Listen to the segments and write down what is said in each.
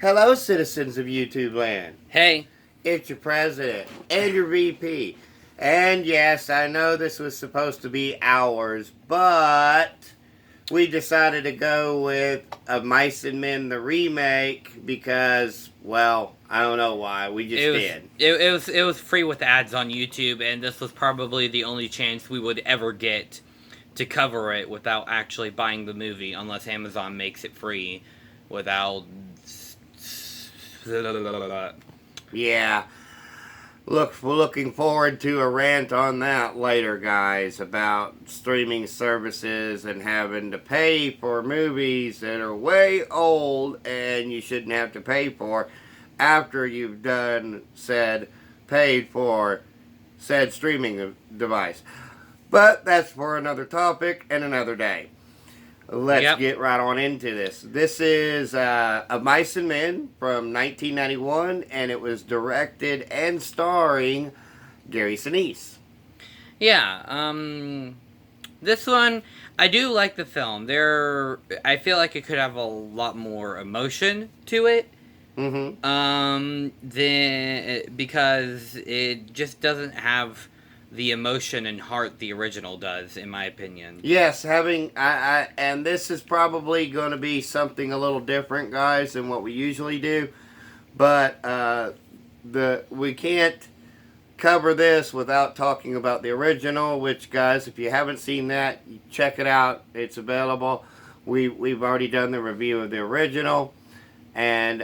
Hello, citizens of YouTube land. Hey. It's your president and your VP. And yes, I know this was supposed to be ours, but we decided to go with a Mice and Men the remake because, well, I don't know why. We just did. It was free with ads on YouTube, and this was probably the only chance we would ever get to cover it without actually buying the movie, unless Amazon makes it free without. Yeah. Look, we're looking forward to a rant on that later, guys, about streaming services and having to pay for movies that are way old and you shouldn't have to pay for after you've paid for said streaming device. But that's for another topic and another day. Let's get right on into this. This is A Mice and Men from 1991, and it was directed and starring Gary Sinise. Yeah, this one, I do like the film. I feel like it could have a lot more emotion to it. Because it just doesn't have the emotion and heart the original does, in my opinion. Yes, and this is probably going to be something a little different, guys, than what we usually do. But we can't cover this without talking about the original. Which, guys, if you haven't seen that, check it out. It's available. We've already done the review of the original, and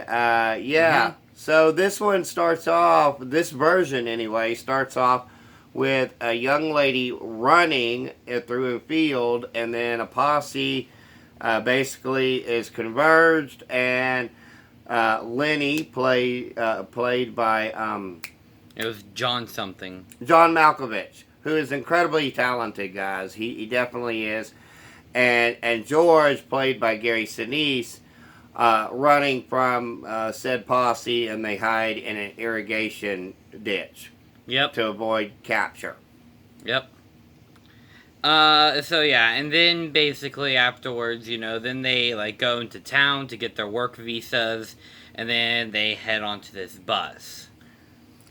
So this one starts off. This version, anyway, starts off with a young lady running through a field, and then a posse basically is converged, and Lenny, played by it was John something. John Malkovich, who is incredibly talented, guys. He definitely is. And George, played by Gary Sinise, running from said posse, and they hide in an irrigation ditch. Yep. To avoid capture. Yep. So yeah, and then basically afterwards, then they go into town to get their work visas, and then they head onto this bus.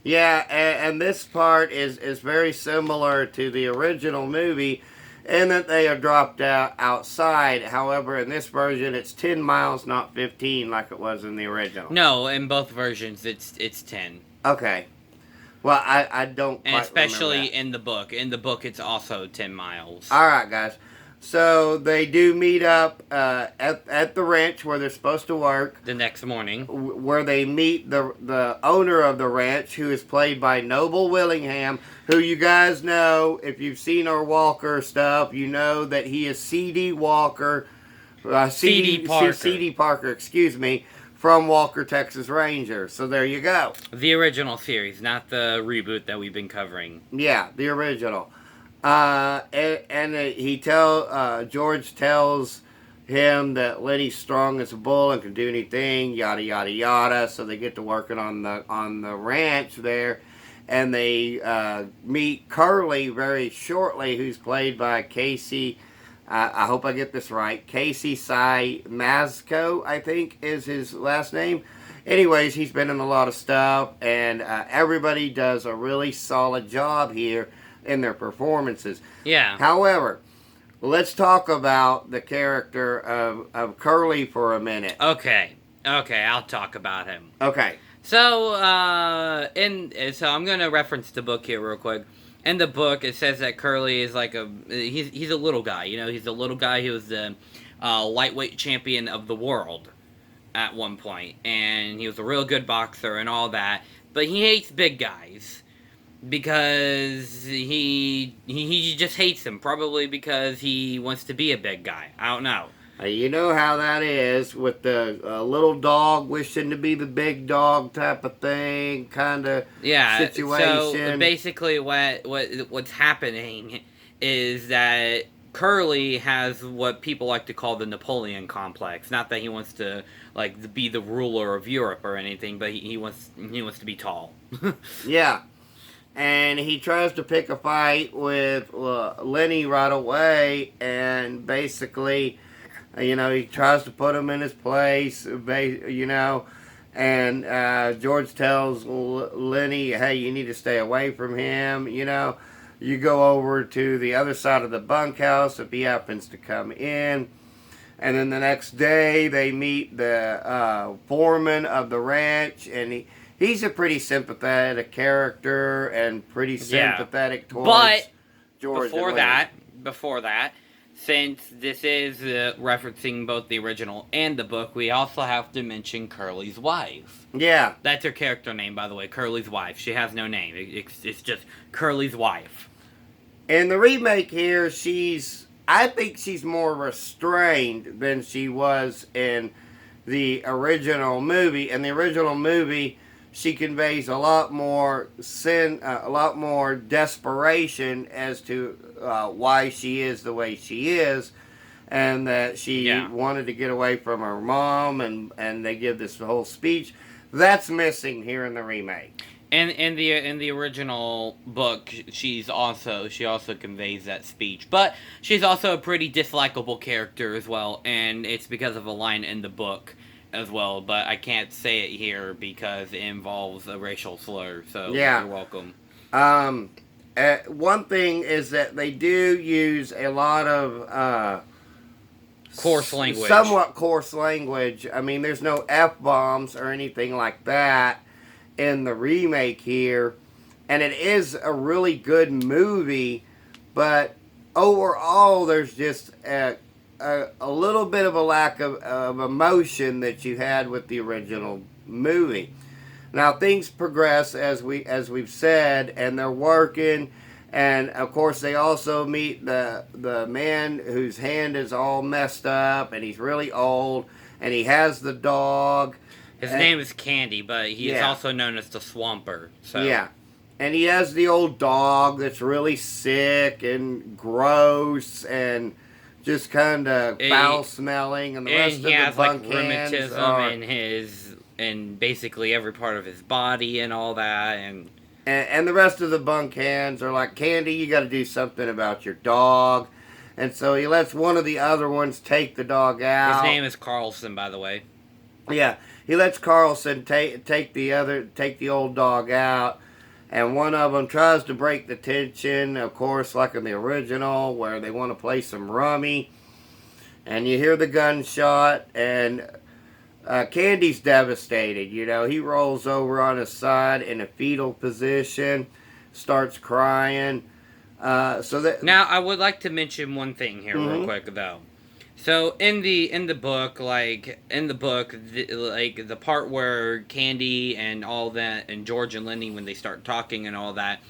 Yeah, and this part is very similar to the original movie, in that they are dropped outside. However, in this version, it's 10 miles, not 15, like it was in the original. No, in both versions, it's 10. Okay. Well, I don't quite and especially remember that. in the book. In the book, it's also 10 miles. All right, guys. So they do meet up at the ranch where they're supposed to work. The next morning. Where they meet the owner of the ranch, who is played by Noble Willingham, who you guys know, if you've seen our Walker stuff, you know that he is C.D. Walker. C.D. Parker. C.D. Parker, excuse me. From Walker, Texas Ranger. So there you go. The original series, not the reboot that we've been covering. Yeah, the original. George tells him that Lenny's strong as a bull and can do anything, yada yada yada. So they get to working on the ranch there, and they meet Curly very shortly, who's played by Casey. I hope I get this right. Casey Mazco, I think, is his last name. Anyways, he's been in a lot of stuff, and everybody does a really solid job here in their performances. Yeah. However, let's talk about the character of Curly for a minute. Okay, I'll talk about him. Okay. So, so I'm going to reference the book here real quick. In the book, it says that Curly is he's a little guy. He's a little guy who was the lightweight champion of the world at one point, and he was a real good boxer and all that. But he hates big guys because he just hates them. Probably because he wants to be a big guy. I don't know. You know how that is with the little dog wishing to be the big dog type of thing, kind of situation. So basically, what's happening is that Curly has what people like to call the Napoleon complex. Not that he wants to be the ruler of Europe or anything, but he wants to be tall. Yeah. And he tries to pick a fight with Lenny right away, and basically, he tries to put him in his place, And George tells Lenny, hey, you need to stay away from him. You go over to the other side of the bunkhouse if he happens to come in. And then the next day, they meet the foreman of the ranch, and he's a pretty sympathetic character and pretty sympathetic towards but George. Before that, since this is referencing both the original and the book, we also have to mention Curly's wife. Yeah. That's her character name, by the way, Curly's wife. She has no name. It's just Curly's wife. In the remake here, I think she's more restrained than she was in the original movie. In the original movie, she conveys a lot more a lot more desperation as to why she is the way she is, and that she wanted to get away from her mom, and they give this whole speech. That's missing here in the remake. And in the original book, she also conveys that speech, but she's also a pretty dislikable character as well, and it's because of a line in the book as well. But I can't say it here because it involves a racial slur. So you're welcome. One thing is that they do use a lot of coarse language, somewhat coarse language. I mean, there's no F-bombs or anything like that in the remake here, and it is a really good movie, but overall there's just a little bit of a lack of emotion that you had with the original movie. Now things progress as we've said, and they're working, and of course they also meet the man whose hand is all messed up, and he's really old, and he has the dog. His name is Candy, but he is also known as the Swamper. So. Yeah. And he has the old dog that's really sick and gross and just kind of foul-smelling. And the rest of the bunk hands are... in basically every part of his body and all that. And the rest of the bunk hands are like, Candy, you got to do something about your dog. And so he lets one of the other ones take the dog out. His name is Carlson, by the way. Yeah. He lets Carlson take the old dog out, and one of them tries to break the tension, of course, like in the original, where they want to play some rummy, and you hear the gunshot, and Candy's devastated. He rolls over on his side in a fetal position, starts crying. Now, I would like to mention one thing here real quick, though. So in the book, the part where Candy and all that, and George and Lenny, when they start talking and all that,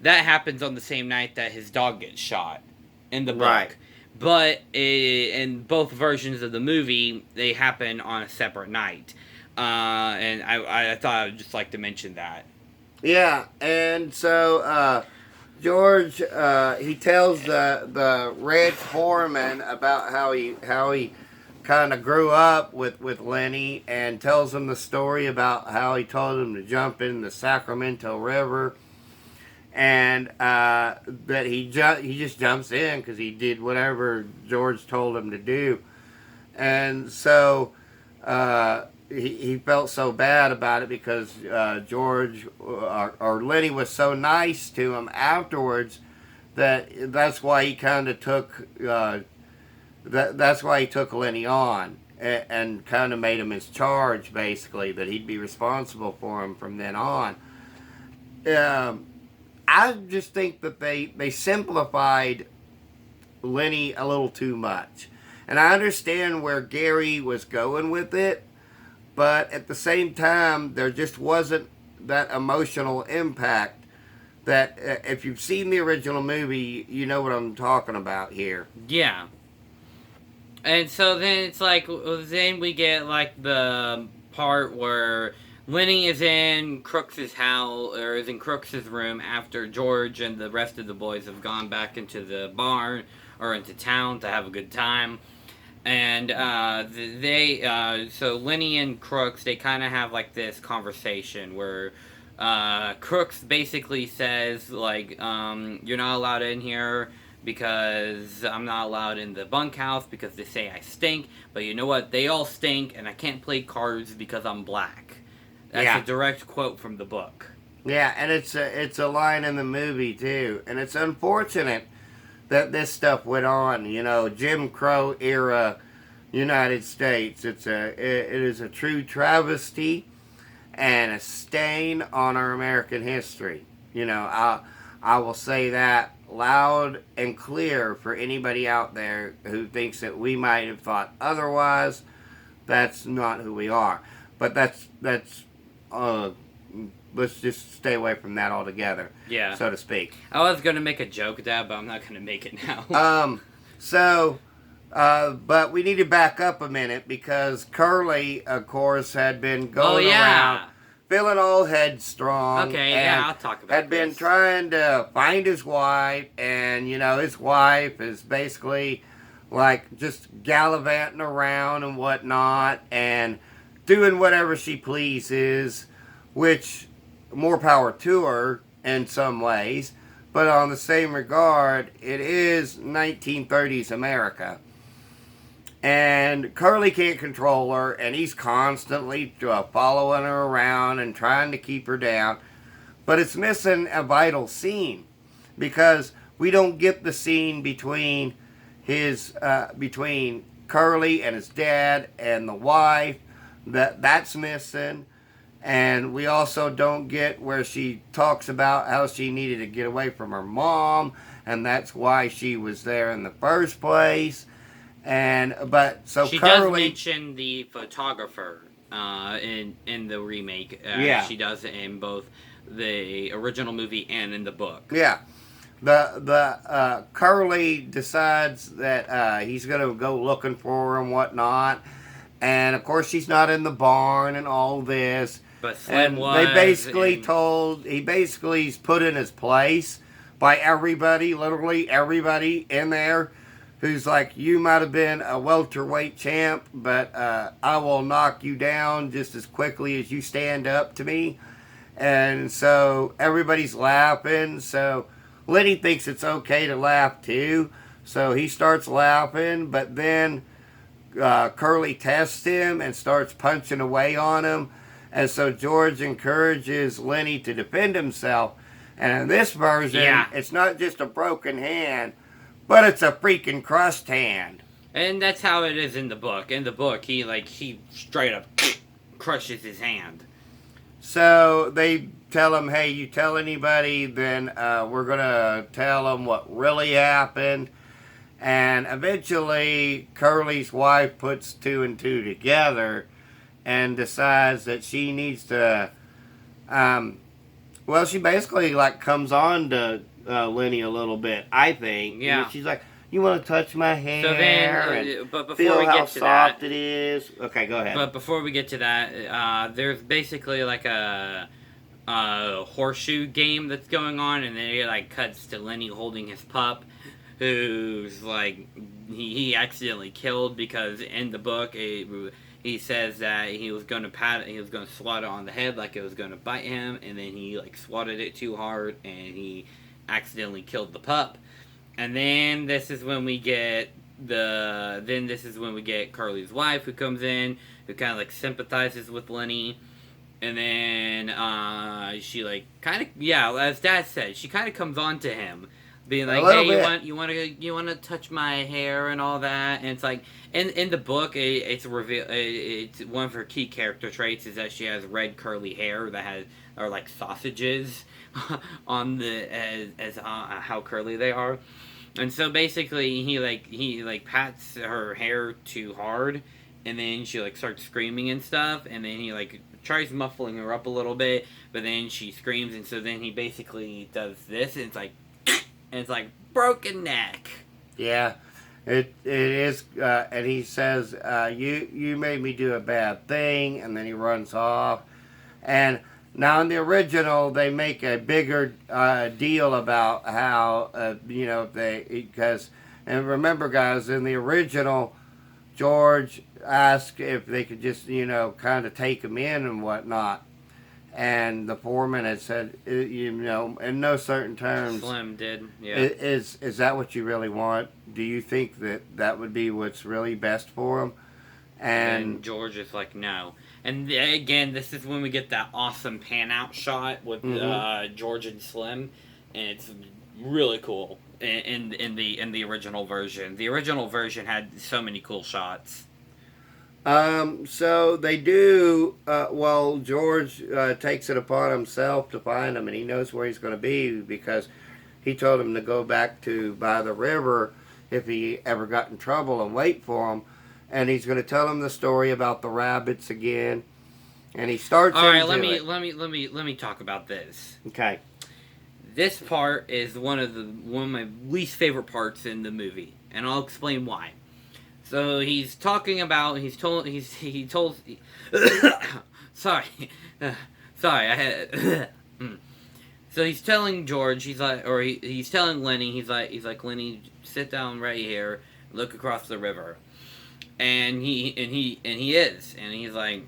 that happens on the same night that his dog gets shot in the book. Right. But in both versions of the movie, they happen on a separate night. And I thought I would just like to mention that. Yeah, and so George, he tells the ranch foreman about how he kind of grew up with Lenny, and tells him the story about how he told him to jump in the Sacramento River, and that he just jumps in because he did whatever George told him to do, and so he felt so bad about it because George or Lenny was so nice to him afterwards that's why he kind of took that's why he took Lenny on and kind of made him his charge, basically, that he'd be responsible for him from then on. I just think that they simplified Lenny a little too much, and I understand where Gary was going with it. But at the same time, there just wasn't that emotional impact that if you've seen the original movie, you know what I'm talking about here. Yeah. And so then it's like, then we get like the part where Lenny is in Crooks's house, or is in Crooks's room after George and the rest of the boys have gone back into the barn or into town to have a good time. And so Lenny and Crooks, they kind of have like this conversation where Crooks basically says like, you're not allowed in here because I'm not allowed in the bunkhouse because they say I stink, but you know what, they all stink, and I can't play cards because I'm black. That's a direct quote from the book. Yeah, and it's a line in the movie too, and it's unfortunate that this stuff went on. You know, Jim Crow era United States. It is a true travesty and a stain on our American history. You know, I will say that loud and clear for anybody out there who thinks that we might have thought otherwise. That's not who we are. But that's let's just stay away from that altogether. Yeah. So to speak. I was gonna make a joke of that, but I'm not gonna make it now. But we need to back up a minute because Curly, of course, had been going around feeling all headstrong. Okay, yeah, I'll talk about Had been this. trying to find his wife, and, you know, his wife is basically, like, just gallivanting around and whatnot, and doing whatever she pleases, which, more power to her in some ways, but on the same regard, it is 1930s America. And Curly can't control her, and he's constantly following her around and trying to keep her down. But it's missing a vital scene because we don't get the scene between between Curly and his dad and the wife. That's missing. And we also don't get where she talks about how she needed to get away from her mom, and that's why she was there in the first place. So she Curly does mention the photographer in the remake. Yeah. She does it in both the original movie and in the book. Yeah. The Curly decides that he's gonna go looking for her and whatnot, and of course she's not in the barn and all this. But Slim was. They basically he basically is put in his place by everybody, literally everybody in there, who's like, you might have been a welterweight champ, but I will knock you down just as quickly as you stand up to me. And so everybody's laughing. So Lenny thinks it's okay to laugh too. So he starts laughing, but then Curly tests him and starts punching away on him. And so George encourages Lenny to defend himself. And in this version, It's not just a broken hand, but it's a freaking crushed hand. And that's how it is in the book. In the book, he straight up crushes his hand. So they tell him, hey, you tell anybody, then we're going to tell them what really happened. And eventually, Curly's wife puts two and two together and decides that she needs to, she basically, like, comes on to Lenny a little bit, I think. Yeah. And she's like, you want to touch my hair? So then, but before feel we how get to soft that, it is. Okay, go ahead. But before we get to that, there's basically like a horseshoe game that's going on, and then it like cuts to Lenny holding his pup, who's like he accidentally killed because in the book he says that he was going to swat it on the head like it was going to bite him, and then he like swatted it too hard and he accidentally killed the pup. And then this is when we get Carly's wife, who comes in, who kind of like sympathizes with Lenny, and then she like kind of as Dad said, she kind of comes on to him, being like, hey, you want to touch my hair and all that. And it's like in the book, it's one of her key character traits is that she has red curly hair that are like sausages on the as how curly they are. And so basically he pats her hair too hard, and then she like starts screaming and stuff, and then he like tries muffling her up a little bit, but then she screams, and so then he basically does this, and it's like broken neck. Yeah, it is, and he says, you made me do a bad thing, and then he runs off. And now in the original, they make a bigger deal about how, and remember guys, in the original, George asked if they could just, kind of take him in and whatnot. And the foreman had said, in no certain terms. Slim did, yeah. Is that what you really want? Do you think that would be what's really best for him? And George is like, no. And again, this is when we get that awesome pan out shot with George and Slim, and it's really cool in the original version. The original version had so many cool shots. So they do, well, George takes it upon himself to find him, and he knows where he's going to be because he told him to go back to by the river if he ever got in trouble and wait for him. And he's going to tell him the story about the rabbits again. And he starts. All right, into let me talk about this. Okay. This part is one of my least favorite parts in the movie, and I'll explain why. So he's talking about he told sorry sorry I had so he's telling George, he's telling Lenny, he's like Lenny, sit down right here, look across the river, and he is, and he's like,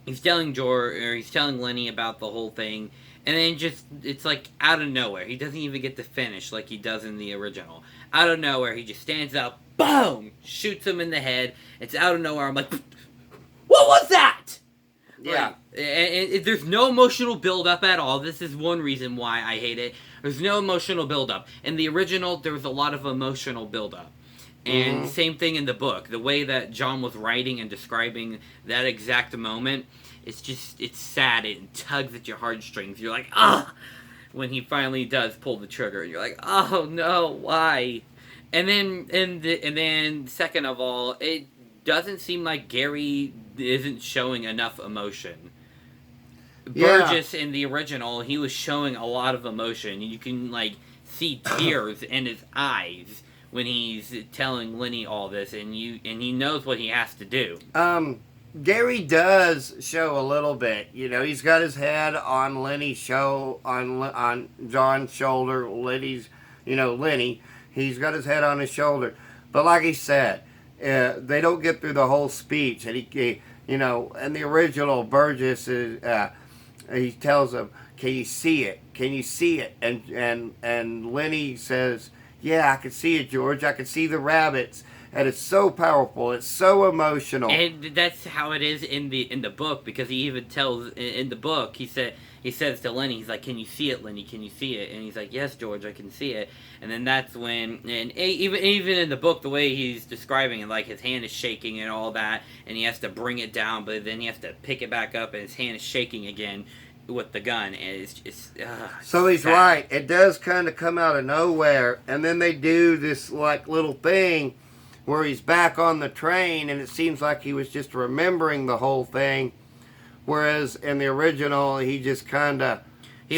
he's telling George, or he's telling Lenny about the whole thing, and then it's like out of nowhere, he doesn't even get to finish like he does in the original. Out of nowhere, he just stands up, boom, shoots him in the head. It's out of nowhere. I'm like, what was that? Yeah. Like, and there's no emotional build up at all. This is one reason why I hate it. There's no emotional build up. In the original, there was a lot of emotional build up. And same thing in the book. The way that John was writing and describing that exact moment, it's sad. It tugs at your heartstrings. You're like, ah! When he finally does pull the trigger, you're like, oh no, why? And then second of all, it doesn't seem like Gary isn't showing enough emotion. Yeah. Burgess in the original, he was showing a lot of emotion. You can like see tears in his eyes when he's telling Lenny all this, and he knows what he has to do. Gary does show a little bit. You know, he's got his head on Lenny's on John's shoulder. Lenny. He's got his head on his shoulder. But like he said, they don't get through the whole speech. And in the original, Burgess he tells him, "Can you see it? Can you see it?" And Lenny says, "Yeah, I can see it, George. I can see the rabbits." And it's so powerful. It's so emotional. And that's how it is in the book, because he even tells in the book, he says to Lenny, he's like, "Can you see it, Lenny? Can you see it?" And he's like, "Yes, George, I can see it." And then that's when, and even in the book, the way he's describing it, like his hand is shaking and all that, and he has to bring it down, but then he has to pick it back up, and his hand is shaking again with the gun, and it's so he's sad. right. It does kind of come out of nowhere, and then they do this like little thing where he's back on the train, and it seems like he was just remembering the whole thing, whereas in the original, he just kind of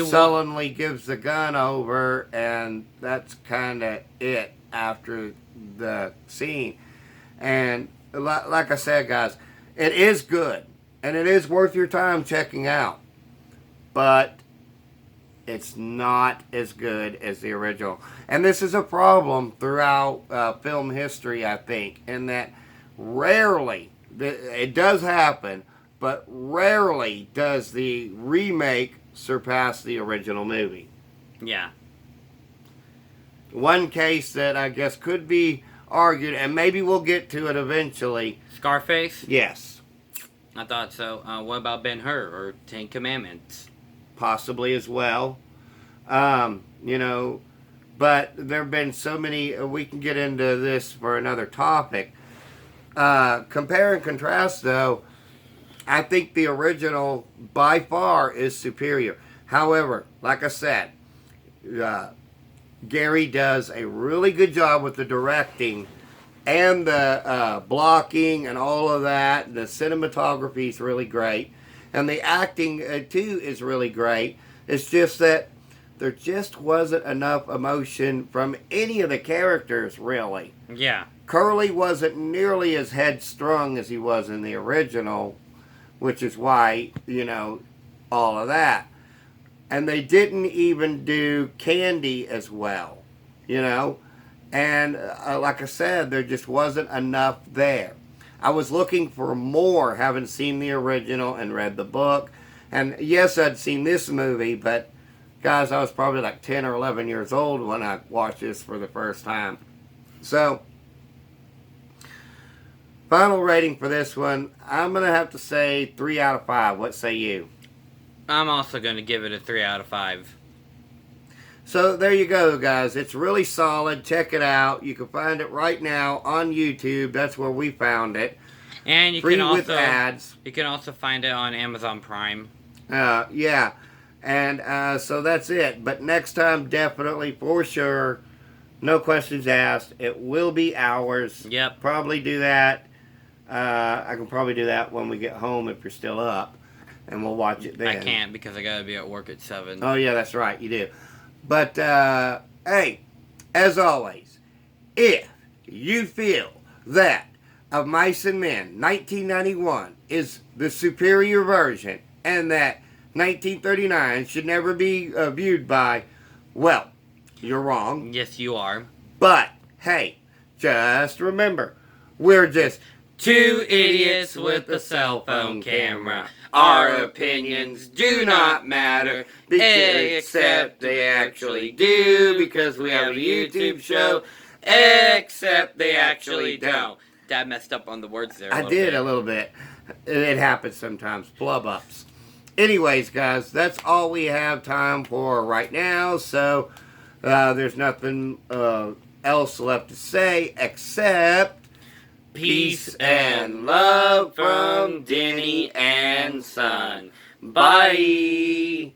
sullenly gives the gun over, and that's kind of it after the scene. And like I said, guys, it is good, and it is worth your time checking out, but it's not as good as the original. And this is a problem throughout film history, I think, in that rarely, it does happen, but rarely does the remake surpass the original movie. Yeah. One case that I guess could be argued, and maybe we'll get to it eventually. Scarface? Yes. I thought so. What about Ben-Hur or Ten Commandments? Possibly as well. But there have been so many, we can get into this for another topic. Compare and contrast, though, I think the original by far is superior. However, like I said, Gary does a really good job with the directing and the blocking and all of that. The cinematography is really great. And the acting, too, is really great. It's just that there just wasn't enough emotion from any of the characters, really. Yeah. Curly wasn't nearly as headstrong as he was in the original, which is why, all of that. And they didn't even do Candy as well, And like I said, there just wasn't enough there. I was looking for more, having seen the original and read the book. And yes, I'd seen this movie, but guys, I was probably like 10 or 11 years old when I watched this for the first time. So, Final rating for this one, I'm going to have to say 3 out of 5. What say you? I'm also going to give it a 3 out of 5. So there you go, guys. It's really solid. Check it out. You can find it right now on YouTube. That's where we found it. And you Free can also with ads. You can also find it on Amazon Prime. Yeah. And so that's it. But next time, definitely, for sure, no questions asked. It will be ours. Yep. Probably do that. I can probably do that when we get home if you're still up. And we'll watch it then. I can't because I gotta be at work at 7. Oh, yeah, that's right. You do. But, hey, as always, if you feel that Of Mice and Men 1991 is the superior version and that 1939 should never be viewed by, well, you're wrong. Yes, you are. But, hey, just remember, we're just Two idiots with a cell phone camera. Our opinions do not matter, except they actually do, because we have a YouTube show, except they actually don't. Dad messed up on the words there. I did a little bit. It happens sometimes. Flub ups. Anyways, guys, that's all we have time for right now. So there's nothing else left to say except peace and love from Denny and Son. Bye.